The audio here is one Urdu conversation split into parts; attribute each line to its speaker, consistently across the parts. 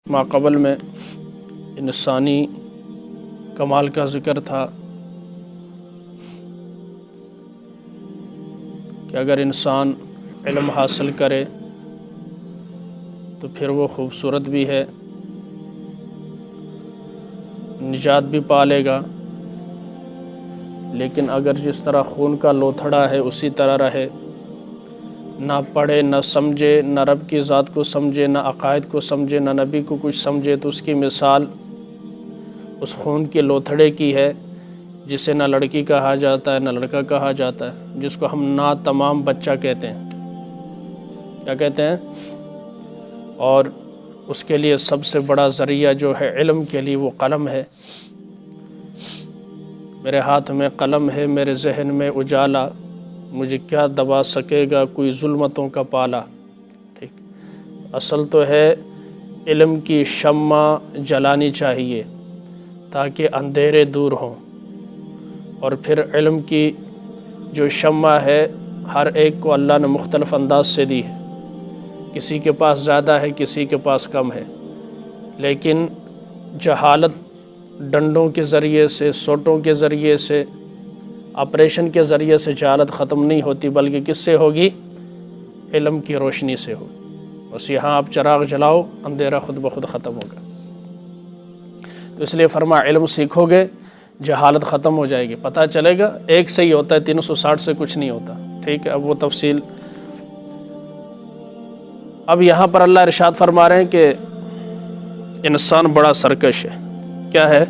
Speaker 1: ماقبل میں انسانی کمال کا ذکر تھا کہ اگر انسان علم حاصل کرے تو پھر وہ خوبصورت بھی ہے، نجات بھی پالے گا، لیکن اگر جس طرح خون کا لوتھڑا ہے اسی طرح رہے، نہ پڑھے، نہ سمجھے، نہ رب کی ذات کو سمجھے، نہ عقائد کو سمجھے، نہ نبی کو کچھ سمجھے، تو اس کی مثال اس خون کے لوتھڑے کی ہے جسے نہ لڑکی کہا جاتا ہے نہ لڑکا کہا جاتا ہے، جس کو ہم نا تمام بچہ کہتے ہیں۔ کیا کہتے ہیں؟ اور اس کے لیے سب سے بڑا ذریعہ جو ہے علم کے لیے وہ قلم ہے۔ میرے ہاتھ میں قلم ہے، میرے ذہن میں اجالا، مجھے کیا دبا سکے گا کوئی ظلمتوں کا پالا۔ ٹھیک، اصل تو ہے علم کی شمع جلانی چاہیے تاکہ اندھیرے دور ہوں، اور پھر علم کی جو شمع ہے ہر ایک کو اللہ نے مختلف انداز سے دی ہے، کسی کے پاس زیادہ ہے، کسی کے پاس کم ہے، لیکن جہالت ڈنڈوں کے ذریعے سے، سوٹوں کے ذریعے سے، آپریشن کے ذریعے سے جہالت ختم نہیں ہوتی، بلکہ کس سے ہوگی؟ علم کی روشنی سے ہوگی۔ بس یہاں آپ چراغ جلاؤ، اندھیرا خود بخود ختم ہوگا۔ تو اس لیے فرما علم سیکھو گے جہالت ختم ہو جائے گی، پتہ چلے گا ایک سے ہی ہوتا ہے، 360 سے کچھ نہیں ہوتا۔ ٹھیک ہے، اب وہ تفصیل۔ اب یہاں پر اللہ ارشاد فرما رہے ہیں کہ انسان بڑا سرکش ہے۔ کیا ہے؟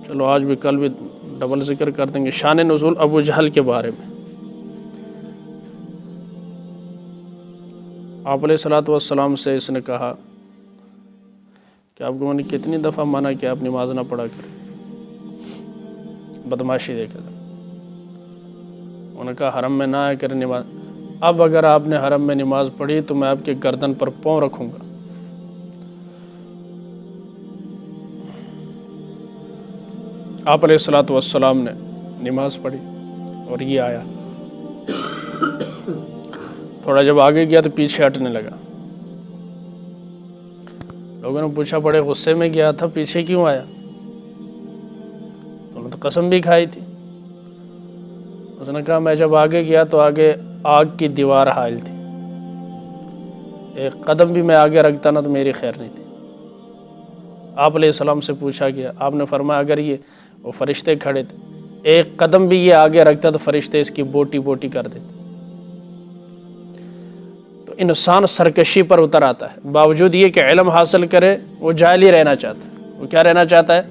Speaker 1: چلو آج بھی کل بھی ڈبل ذکر کر دیں گے، شان نزول ابو جہل کے بارے میں۔ آپ علیہ السلام سے اس نے کہا کہ آپ کو میں نے کتنی دفعہ منع کیا آپ نماز نہ پڑھا کریں، بدماشی دیکھا کر۔ انہوں نے کہا حرم میں نہ آیا کریں نماز، اب اگر آپ نے حرم میں نماز پڑھی تو میں آپ کے گردن پر پاؤں رکھوں گا۔ آپ علیہ السلام نے نماز پڑھی اور یہ آیا، تھوڑا جب آگے گیا تو پیچھے ہٹنے لگا۔ لوگوں نے پوچھا بڑے غصے میں گیا تھا، پیچھے کیوں آیا؟ انہوں نے تو قسم بھی کھائی تھی۔ اس نے کہا میں جب آگے گیا تو آگے آگ کی دیوار حائل تھی، ایک قدم بھی میں آگے رکھتا نا تو میری خیر نہیں تھی۔ آپ علیہ السلام سے پوچھا گیا، آپ نے فرمایا اگر یہ وہ فرشتے کھڑے تھے، ایک قدم بھی یہ آگے رکھتا تو فرشتے اس کی بوٹی بوٹی کر دیتے۔ تو انسان سرکشی پر اتر آتا ہے، باوجود یہ کہ علم حاصل کرے وہ جاہل ہی رہنا چاہتا ہے۔ وہ کیا رہنا چاہتا ہے؟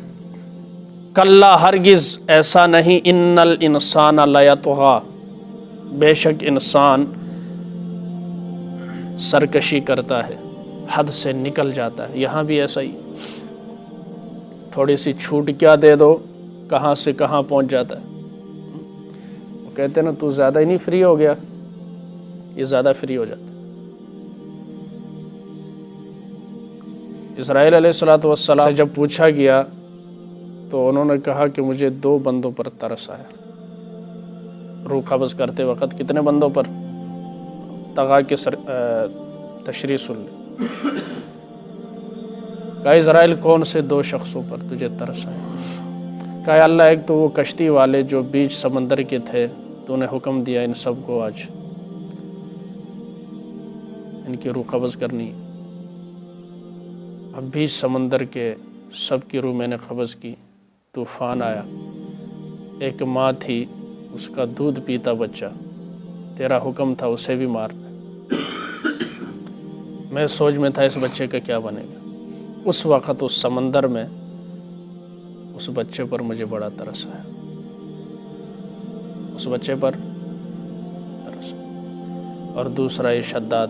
Speaker 1: کلا ہرگز ایسا نہیں، ان الانسان لیطغی، بے شک انسان سرکشی کرتا ہے، حد سے نکل جاتا ہے۔ یہاں بھی ایسا ہی، تھوڑی سی چھوٹ کیا دے دو کہاں سے کہاں پہنچ جاتا ہے۔ وہ کہتے ہیں نا تو زیادہ ہی نہیں فری ہو گیا، یہ زیادہ فری ہو جاتا ہے۔ اسرائیل علیہ السلام سے جب پوچھا گیا تو انہوں نے کہا کہ مجھے 2 بندوں پر ترس آیا۔ روح قبض کرتے وقت کتنے بندوں پر؟ طغا کے تشریح سن لیں۔ کہا اسرائیل کون سے 2 شخصوں پر تجھے ترس آیا؟ کہا اللہ ایک تو وہ کشتی والے جو بیچ سمندر کے تھے، تو نے حکم دیا ان سب کو آج ان کی روح قبض کرنی۔ اب بیچ سمندر کے سب کی روح میں نے قبض کی، طوفان آیا، ایک ماں تھی اس کا دودھ پیتا بچہ، تیرا حکم تھا اسے بھی مار۔ میں سوچ میں تھا اس بچے کا کیا بنے گا۔ اس وقت اس سمندر میں اس بچے پر مجھے بڑا ترس آیا، اس بچے پر ترس۔ اور دوسرا یہ شداد،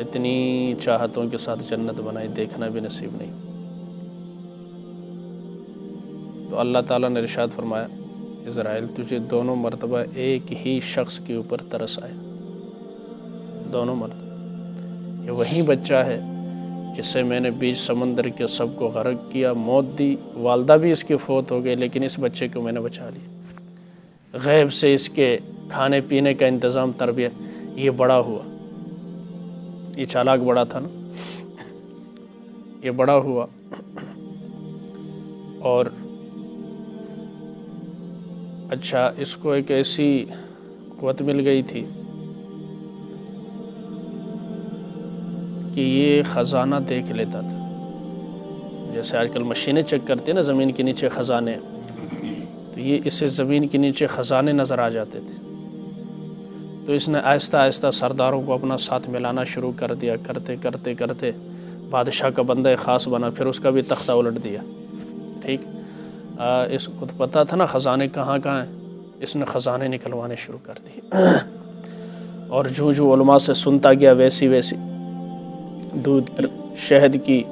Speaker 1: اتنی چاہتوں کے ساتھ جنت بنائی، دیکھنا بھی نصیب نہیں۔ تو اللہ تعالیٰ نے ارشاد فرمایا اسرائیل تجھے دونوں مرتبہ ایک ہی شخص کے اوپر ترس آیا، دونوں مرتبہ۔ یہ وہی بچہ ہے جسے میں نے بیچ سمندر کے سب کو غرق کیا، موت دی، والدہ بھی اس کی فوت ہو گئی، لیکن اس بچے کو میں نے بچا لیا۔ غیب سے اس کے کھانے پینے کا انتظام، تربیت، یہ بڑا ہوا، یہ چالاک بڑا تھا نا، یہ بڑا ہوا اور اچھا اس کو ایک ایسی قوت مل گئی تھی کہ یہ خزانہ دیکھ لیتا تھا، جیسے آج کل مشینیں چیک کرتی ہیں نا زمین کے نیچے خزانے، تو یہ اسے زمین کے نیچے خزانے نظر آ جاتے تھے۔ تو اس نے آہستہ آہستہ سرداروں کو اپنا ساتھ ملانا شروع کر دیا، کرتے کرتے کرتے بادشاہ کا بندہ خاص بنا، پھر اس کا بھی تختہ الٹ دیا۔ ٹھیک، اس کو تو پتہ تھا نا خزانے کہاں کہاں ہیں، اس نے خزانے نکلوانے شروع کر دیے اور جو علماء سے سنتا گیا ویسی ویسی دودھ کی، شہد کی،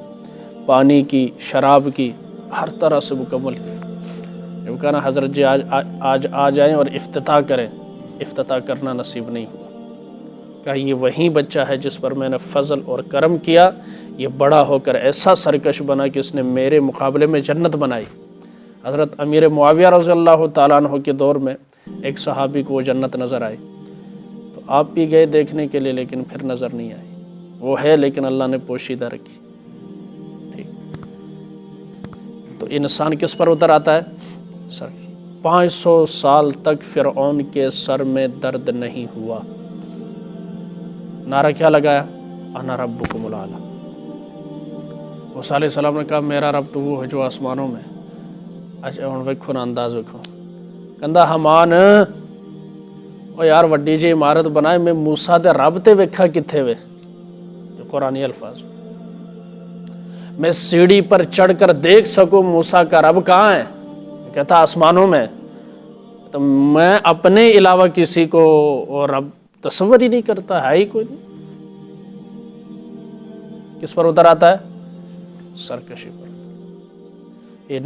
Speaker 1: پانی کی، شراب کی، ہر طرح سے مکمل کی۔ جب کہا نا حضرت جی آج آ جائیں اور افتتاح کریں، افتتاح کرنا نصیب نہیں ہوا۔ کہا یہ وہی بچہ ہے جس پر میں نے فضل اور کرم کیا، یہ بڑا ہو کر ایسا سرکش بنا کہ اس نے میرے مقابلے میں جنت بنائی۔ حضرت امیر معاویہ رضی اللہ تعالیٰ عنہ کے دور میں ایک صحابی کو وہ جنت نظر آئی، تو آپ بھی گئے دیکھنے کے لیے لیکن پھر نظر نہیں آئی۔ وہ ہے لیکن اللہ نے پوشیدہ رکھی۔ ٹھیک، تو انسان کس پر اتر آتا ہے؟ سر 500 سال تک فرعون کے سر میں درد نہیں ہوا۔ نعرہ کیا لگایا؟ انا ربکم الاعلی۔ موسیٰ علیہ السلام نے کہا میرا رب تو وہ ہے جو آسمانوں میں۔ اچھا ہن ویکھو نا انداز ویکھو، کہندا حمان او یار وڈی جی عمارت بنائے، میں موسیٰ دے رب تے ویکھا کتھے وے؟ یہ قرآنی الفاظ، میں سیڑھی پر چڑھ کر دیکھ سکوں موسیٰ کا رب کہاں ہے؟ کہتا آسمانوں میں۔ تو میں اپنے علاوہ کسی کو رب تصور ہی نہیں کرتا، ہے ہی کوئی نہیں۔ کس پر اتر آتا ہے؟ سرکشی پر۔ یہ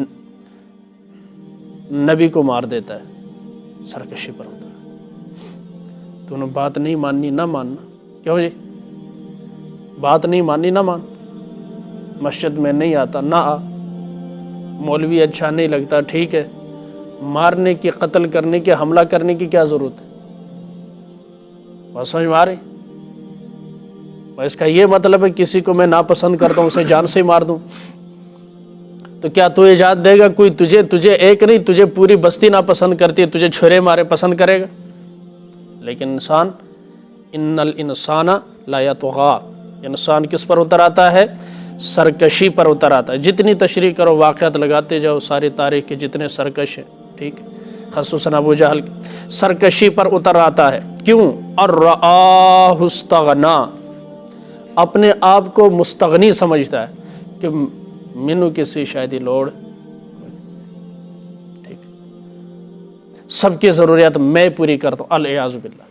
Speaker 1: نبی کو مار دیتا ہے، سرکشی پر اتر آتا ہے۔ تو نے بات نہیں ماننی نہ ماننا، کیوں جی؟ بات نہیں ماننی نہ مان، مسجد میں نہیں آتا نہ آ، مولوی اچھا نہیں لگتا ٹھیک ہے، مارنے کی، قتل کرنے کی، حملہ کرنے کی کیا ضرورت ہے؟ بات سمجھ میں آ رہی؟ اس کا یہ مطلب ہے کسی کو میں ناپسند کرتا ہوں اسے جان سے ہی مار دوں؟ تو کیا تو اجازت دے گا کوئی تجھے ایک نہیں، تجھے پوری بستی ناپسند کرتی ہے، تجھے چھرے مارے پسند کرے گا؟ لیکن انسان، ان الانسان لا یطغی، انسان کس پر اتر آتا ہے؟ سرکشی پر اتر آتا ہے۔ جتنی تشریح کرو، واقعات لگاتے جاؤ، ساری تاریخ کے جتنے سرکش ہیں، ٹھیک، خصوصاً ابو جہل سرکشی پر اتر آتا ہے۔ کیوں؟ الرآہ استغنا، اپنے آپ کو مستغنی سمجھتا ہے کہ مینوں کسی شاید ہی لوڑ، ٹھیک، سب کی ضروریات میں پوری کرتا ہوں، العیاذ باللہ۔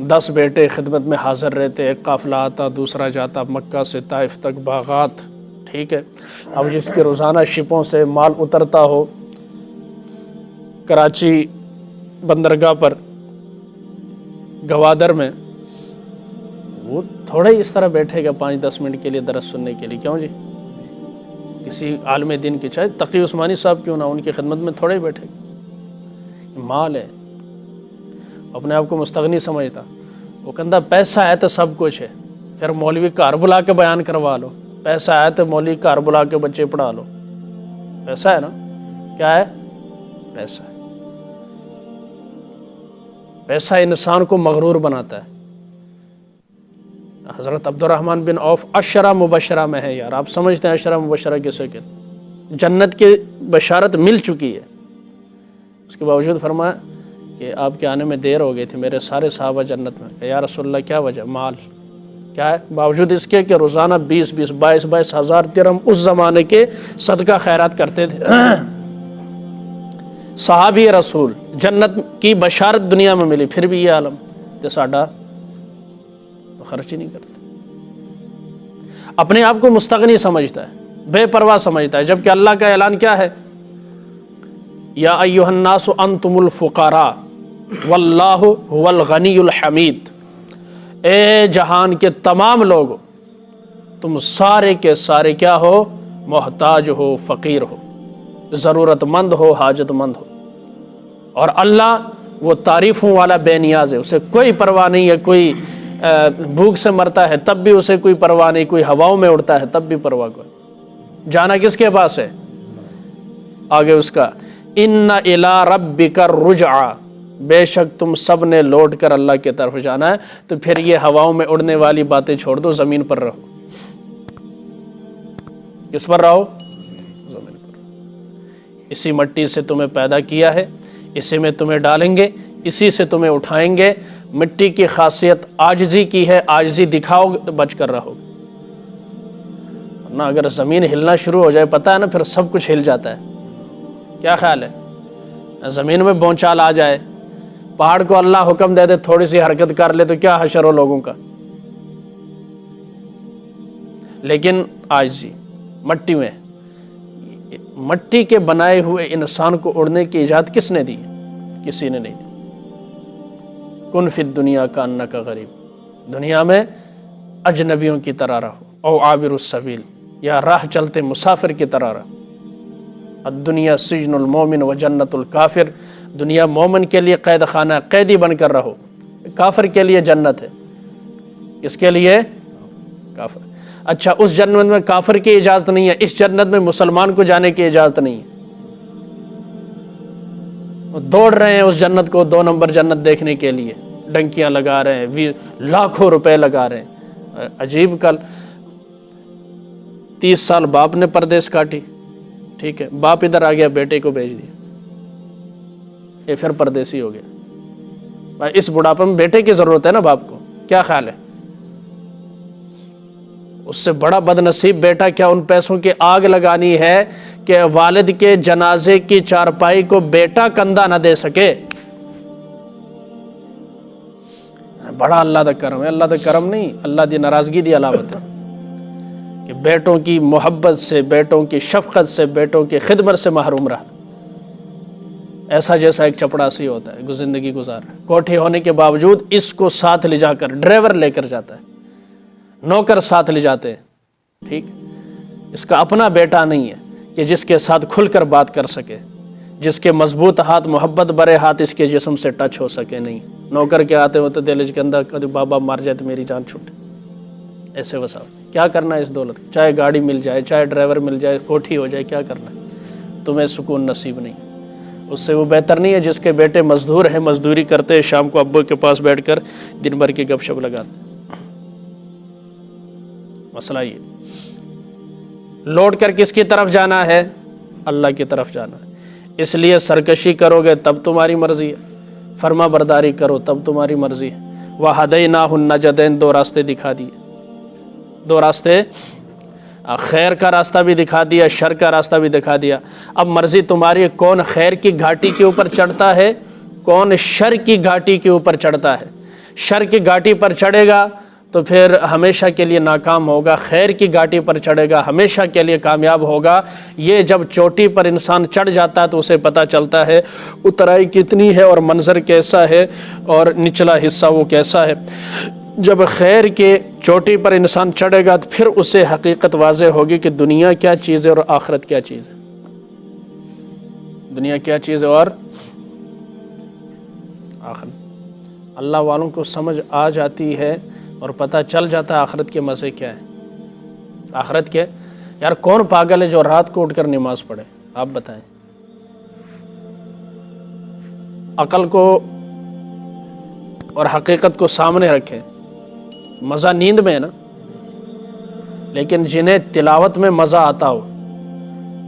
Speaker 1: 10 بیٹے خدمت میں حاضر رہتے، ایک قافلہ آتا، دوسرا جاتا مکہ سے طائف تک باغات، ٹھیک ہے۔ اب جس کے روزانہ شپوں سے مال اترتا ہو کراچی بندرگاہ پر، گوادر میں، وہ تھوڑا ہی اس طرح بیٹھے گا 5-10 منٹ کے لیے درس سننے کے لیے، کیوں جی؟ کسی عالم دین کی، چاہے تقی عثمانی صاحب کیوں نہ، ان کی خدمت میں تھوڑا ہی بیٹھے گا۔ مال ہے، اپنے آپ کو مستغنی سمجھتا، وہ کہندا پیسہ ہے تو سب کچھ ہے، پھر مولوی گھر بلا کے بیان کروا لو، پیسہ ہے تو مولوی گھر بلا کے بچے پڑھا لو، پیسہ ہے نا، کیا ہے؟ پیسہ ہے۔ پیسہ انسان کو مغرور بناتا ہے۔ حضرت عبد الرحمن بن عوف عشرہ مبشرہ میں ہے، یار آپ سمجھتے ہیں عشرہ مبشرہ کسے کہتے؟ جنت کی بشارت مل چکی ہے، اس کے باوجود فرمایا کہ آپ کے آنے میں دیر ہو گئی تھی، میرے سارے صحابہ جنت میں۔ کہ یا رسول اللہ کیا وجہ؟ مال، کیا ہے؟ باوجود اس کے کہ روزانہ 22 ہزار درہم اس زمانے کے صدقہ خیرات کرتے تھے۔ صحابی رسول، جنت کی بشارت دنیا میں ملی، پھر بھی یہ عالم کہ ساڈا خرچ ہی نہیں کرتا، اپنے آپ کو مستغنی سمجھتا ہے، بے پرواہ سمجھتا ہے، جبکہ اللہ کا اعلان کیا ہے؟ یا ایھا الناس انتم الفقراء واللہ هو الغنی الحمید، اے جہان کے تمام لوگ، تم سارے کے سارے کیا ہو؟ محتاج ہو، فقیر ہو، ضرورت مند ہو، حاجت مند ہو، اور اللہ وہ تعریفوں والا بے نیاز ہے، اسے کوئی پرواہ نہیں ہے کوئی بھوک سے مرتا ہے تب بھی اسے کوئی پرواہ نہیں، کوئی ہواؤں میں اڑتا ہے تب بھی پرواہ کوئی، جانا کس کے پاس ہے؟ آگے اس کا ان الی ربک الرجعی، بے شک تم سب نے لوٹ کر اللہ کی طرف جانا ہے، تو پھر یہ ہواؤں میں اڑنے والی باتیں چھوڑ دو، زمین پر رہو۔ کس پر رہو؟ زمین پر۔ اسی مٹی سے تمہیں پیدا کیا ہے، اسی میں تمہیں ڈالیں گے، اسی سے تمہیں اٹھائیں گے۔ مٹی کی خاصیت عاجزی کی ہے، عاجزی دکھاؤ گے تو بچ کر رہو گے، ورنہ اگر زمین ہلنا شروع ہو جائے، پتہ ہے نا پھر سب کچھ ہل جاتا ہے۔ کیا خیال ہے؟ زمین میں بونچال آ جائے، پہاڑ کو اللہ حکم دے دے تھوڑی سی حرکت کر لے تو کیا حشر ہو لوگوں کا۔ لیکن عاجزی، مٹی میں، مٹی کے بنائے ہوئے انسان کو اڑنے کی ایجاد کس نے دی؟ کسی نے نہیں دی۔ کن فی الدنیا کانک غریب، دنیا میں اجنبیوں کی طرح رہو، او عابر السبیل، یا راہ چلتے مسافر کی طرح رہو۔ الدنیا سجن المومن و جنت الکافر، دنیا مومن کے لیے قید خانہ، قیدی بن کر رہو، کافر کے لیے جنت ہے۔ کس کے لیے؟ کافر۔ اچھا، اس جنت میں کافر کی اجازت نہیں ہے، اس جنت میں مسلمان کو جانے کی اجازت نہیں ہے۔ وہ دوڑ رہے ہیں اس جنت کو، 2 نمبر جنت دیکھنے کے لیے، ڈنکیاں لگا رہے ہیں، لاکھوں روپے لگا رہے ہیں۔ عجیب، کل 30 سال باپ نے پردیس کاٹی، ٹھیک ہے، باپ ادھر آ گیا، بیٹے کو بھیج دیا، یہ پھر پردیسی ہو گیا۔ اس بڑھاپے میں بیٹے کی ضرورت ہے نا باپ کو، کیا خیال ہے؟ اس سے بڑا بد نصیب بیٹا کیا ان پیسوں کی آگ لگانی ہے کہ والد کے جنازے کی چارپائی کو بیٹا کندھا نہ دے سکے۔ بڑا اللہ دا کرم ہے، اللہ دا کرم نہیں، اللہ دی ناراضگی دی علامت ہے کہ بیٹوں کی محبت سے، بیٹوں کی شفقت سے، بیٹوں کی خدمت سے محروم رہا، ایسا جیسا ایک چپڑاسی ہوتا ہے زندگی گزار رہا ہے، کوٹھی ہونے کے باوجود اس کو ساتھ لے جا کر، ڈرائیور لے کر جاتا ہے، نوکر ساتھ لے جاتے ہیں، ٹھیک، اس کا اپنا بیٹا نہیں ہے کہ جس کے ساتھ کھل کر بات کر سکے، جس کے مضبوط ہاتھ، محبت برے ہاتھ اس کے جسم سے ٹچ ہو سکے، نہیں۔ نوکر کے آتے ہوتے دل کے اندر کبھی بابا مار جائے تو میری جان چھوٹے، ایسے وسا کیا کرنا ہے اس دولت، چاہے گاڑی مل جائے، چاہے ڈرائیور مل جائے، کوٹھی ہو جائے، کیا کرنا ہے؟ تمہیں سکون نصیب نہیں، اس سے وہ بہتر نہیں ہے جس کے بیٹے مزدور ہیں، مزدوری کرتے ہیں، شام کو ابو کے پاس بیٹھ کر دن بھر کی گپ شپ لگاتے۔ مسئلہ یہ، لوٹ کر کس کی طرف جانا ہے؟ اللہ کی طرف جانا ہے۔ اس لیے سرکشی کرو گے تب تمہاری مرضی ہے، فرما برداری کرو تب تمہاری مرضی ہے۔ وَهَدَيْنَاهُ النَّجْدَيْنِ، 2 راستے دکھا دیے، 2 راستے، خیر کا راستہ بھی دکھا دیا، شر کا راستہ بھی دکھا دیا۔ اب مرضی تمہاری، کون خیر کی گھاٹی کے اوپر چڑھتا ہے، کون شر کی گھاٹی کے اوپر چڑھتا ہے۔ شر کی گھاٹی پر چڑھے گا تو پھر ہمیشہ کے لیے ناکام ہوگا، خیر کی گھاٹی پر چڑھے گا ہمیشہ کے لیے کامیاب ہوگا۔ یہ جب چوٹی پر انسان چڑھ جاتا ہے تو اسے پتہ چلتا ہے اترائی کتنی ہے اور منظر کیسا ہے اور نچلا حصہ وہ کیسا ہے۔ جب خیر کے چوٹی پر انسان چڑھے گا تو پھر اسے حقیقت واضح ہوگی کہ دنیا کیا چیز ہے اور آخرت کیا چیز ہے، دنیا کیا چیز ہے اور آخرت۔ اللہ والوں کو سمجھ آ جاتی ہے اور پتہ چل جاتا ہے آخرت کے مزے کیا ہے۔ آخرت کے، یار کون پاگل ہے جو رات کو اٹھ کر نماز پڑھے؟ آپ بتائیں۔ عقل کو اور حقیقت کو سامنے رکھے، مزہ نیند میں ہے نا، لیکن جنہیں تلاوت میں مزہ آتا ہو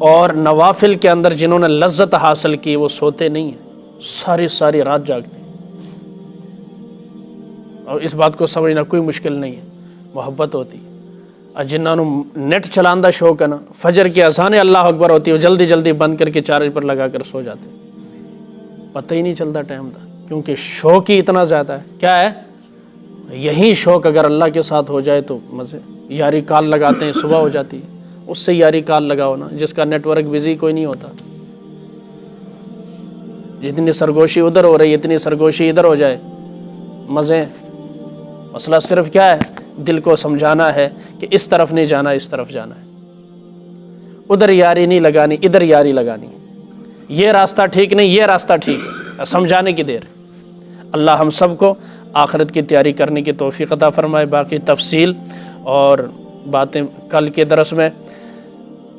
Speaker 1: اور نوافل کے اندر جنہوں نے لذت حاصل کی، وہ سوتے نہیں ہیں، ساری ساری رات جاگتے ہیں۔ اور اس بات کو سمجھنا کوئی مشکل نہیں ہے، محبت ہوتی ہے۔ اور جنہوں نے نیٹ چلان دا شوق ہے نا، فجر کی اذان اللہ اکبر ہوتی ہے، وہ جلدی جلدی بند کر کے چارج پر لگا کر سو جاتے ہیں، پتہ ہی نہیں چلتا ٹائم دا، کیونکہ شوق ہی اتنا زیادہ ہے۔ کیا ہے؟ یہی شوق اگر اللہ کے ساتھ ہو جائے تو مزے۔ یاری کال لگاتے ہیں، صبح ہو جاتی ہے، اس سے یاری کال لگاؤ نا، جس کا نیٹ ورک بزی کوئی نہیں ہوتا۔ جتنی سرگوشی ادھر ہو رہی ہے اتنی سرگوشی ادھر ہو جائے، مزے۔ مسئلہ صرف کیا ہے؟ دل کو سمجھانا ہے کہ اس طرف نہیں جانا، اس طرف جانا ہے، ادھر یاری نہیں لگانی، ادھر یاری لگانی، یہ راستہ ٹھیک نہیں، یہ راستہ ٹھیک ہے، سمجھانے کی دیر۔ اللہ ہم سب کو آخرت کی تیاری کرنے کی توفیق عطا فرمائے۔ باقی تفصیل اور باتیں کل کے درس میں۔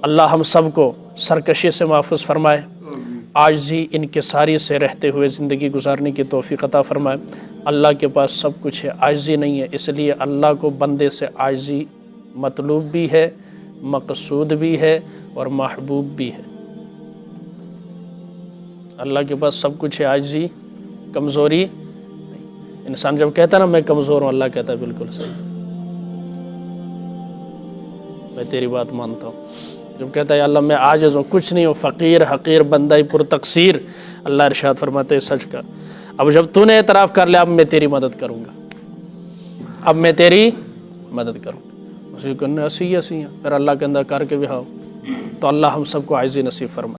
Speaker 1: اللہ ہم سب کو سرکشی سے محفوظ فرمائے، عاجزی انکساری سے رہتے ہوئے زندگی گزارنے کی توفیق عطا فرمائے۔ اللہ کے پاس سب کچھ ہے، عاجزی نہیں ہے، اس لیے اللہ کو بندے سے عاجزی مطلوب بھی ہے، مقصود بھی ہے اور محبوب بھی ہے۔ اللہ کے پاس سب کچھ ہے، عاجزی، کمزوری۔ انسان جب کہتا ہے نا میں کمزور ہوں، اللہ کہتا ہے بالکل صحیح، میں تیری بات مانتا ہوں۔ جب کہتا ہے اللہ میں عاجز ہوں، کچھ نہیں ہوں، فقیر حقیر بندہ پر تقصیر، اللہ ارشاد فرماتے ہیں سچ کا، اب جب تو نے اعتراف کر لیا اب میں تیری مدد کروں گا، اب میں تیری مدد کروں گا۔ اسی کو اسی ہیں، پھر اللہ کے اندر کر کے بھی ہاؤ، تو اللہ ہم سب کو عاجزی نصیب فرمائے۔